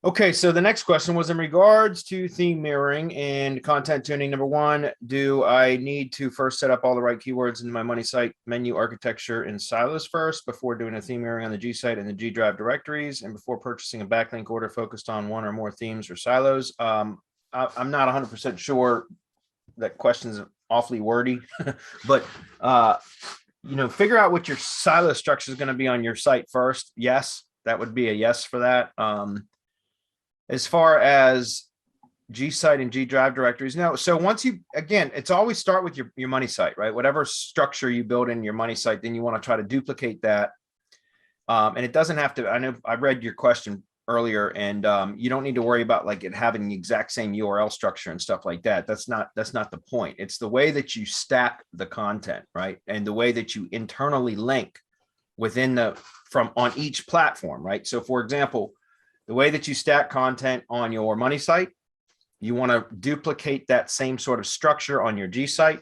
Okay, so the next question was in regards to theme mirroring and content tuning. Number one, do I need to first set up all the right keywords in my money site menu architecture in silos first before doing a theme mirroring on the GSite and the Gdrive directories and before purchasing a backlink order focused on one or more themes or silos? I'm not 100% sure. That question's awfully wordy, but figure out what your silo structure is going to be on your site first. Yes, that would be a yes for that. As far as GSite and Gdrive directories, no. So once it's always start with your money site, right? Whatever structure you build in your money site, then you want to try to duplicate that. And it doesn't have to, I know I read your question earlier, and you don't need to worry about like it having the exact same URL structure and stuff like that. That's not the point. It's the way that you stack the content, right? And the way that you internally link within on each platform, right? So for example, the way that you stack content on your money site, you want to duplicate that same sort of structure on your GSite,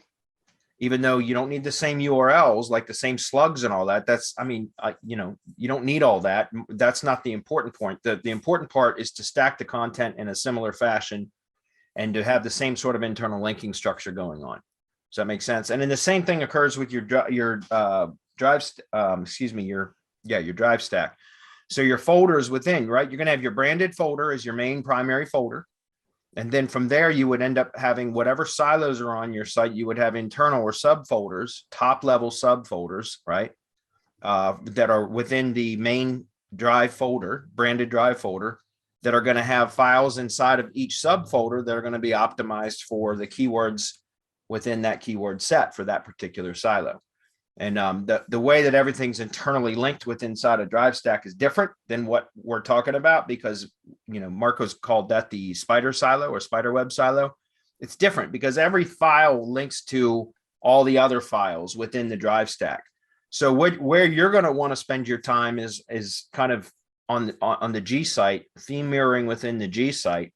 even though you don't need the same URLs, like the same slugs and all that. You don't need all that. That's not the important point. The important part is to stack the content in a similar fashion and to have the same sort of internal linking structure going on. Does that make sense? And then the same thing occurs with your drive stack. So your folders within, right? You're going to have your branded folder as your main primary folder. And then from there, you would end up having whatever silos are on your site, you would have internal or subfolders, top level subfolders, right? That are within the main drive folder, branded drive folder, that are going to have files inside of each subfolder that are going to be optimized for the keywords within that keyword set for that particular silo. And the way that everything's internally linked with inside a drive stack is different than what we're talking about, because Marco's called that the spider silo or spider web silo. It's different because every file links to all the other files within the drive stack. So where you're going to want to spend your time is kind of on the GSite, theme mirroring within the GSite.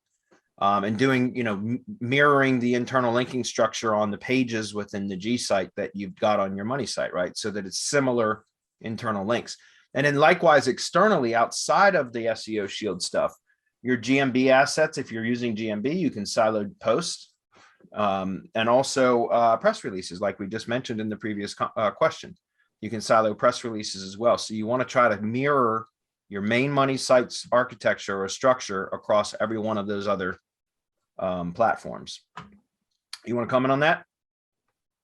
And doing, mirroring the internal linking structure on the pages within the GSite that you've got on your money site, right? So that it's similar internal links. And then likewise, externally, outside of the SEO Shield stuff, your GMB assets, if you're using GMB, you can silo posts and also press releases, like we just mentioned in the previous question. You can silo press releases as well. So you want to try to mirror your main money site's architecture or structure across every one of those other platforms. You want to comment on that?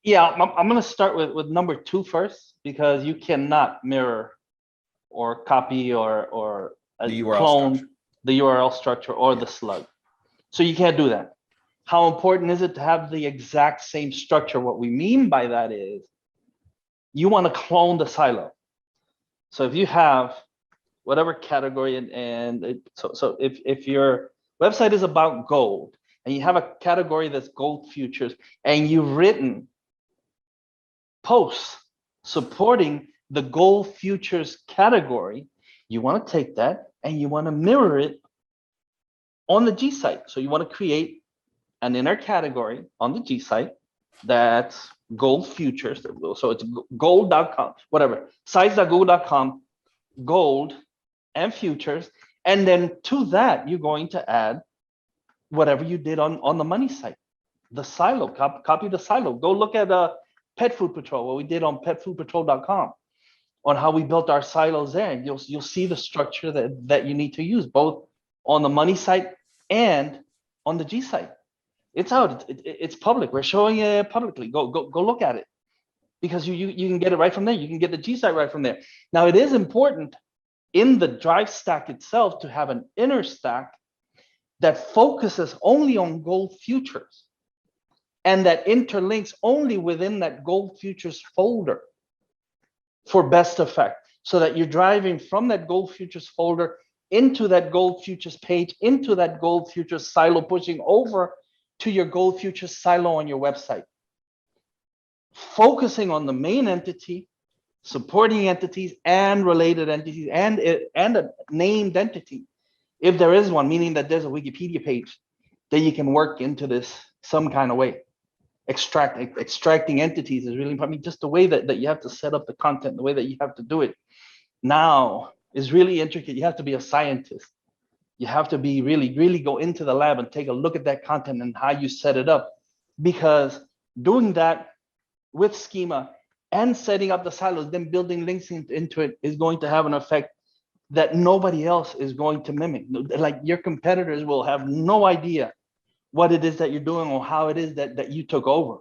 Yeah, I'm going to start with number 2 first, because you cannot mirror or copy or the URL clone structure. The URL structure or the slug. So you can't do that. How important is it to have the exact same structure? What we mean by that is you want to clone the silo. So if you have whatever category, so if your website is about gold and you have a category that's gold futures and you've written posts supporting the gold futures category, you want to take that and you want to mirror it on the GSite. So you want to create an inner category on the GSite that's gold futures. So it's gold.com, whatever, sites.google.com, gold and futures. And then to that, you're going to add whatever you did on the money site, the silo, copy the silo. Go look at Pet Food Patrol, what we did on petfoodpatrol.com, on how we built our silos there. And you'll see the structure that you need to use both on the money site and on the GSite. It's out, it's public. We're showing it publicly. Go look at it, because you can get it right from there. You can get the GSite right from there. Now, it is important in the drive stack itself to have an inner stack that focuses only on gold futures and that interlinks only within that gold futures folder for best effect, so that you're driving from that gold futures folder into that gold futures page, into that gold futures silo, pushing over to your gold futures silo on your website, focusing on the main entity, supporting entities and related entities, and a named entity, if there is one, meaning that there's a Wikipedia page that you can work into this some kind of way. Extracting entities is really important. I mean, just the way that you have to set up the content, the way that you have to do it now is really intricate. You have to be a scientist You have to be really go into the lab and take a look at that content and how you set it up, because doing that with schema and setting up the silos, then building links into it is going to have an effect that nobody else is going to mimic. Like your competitors will have no idea what it is that you're doing or how it is that you took over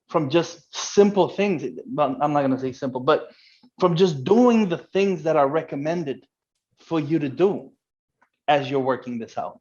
from just simple things. Well, I'm not going to say simple, but from just doing the things that are recommended for you to do as you're working this out.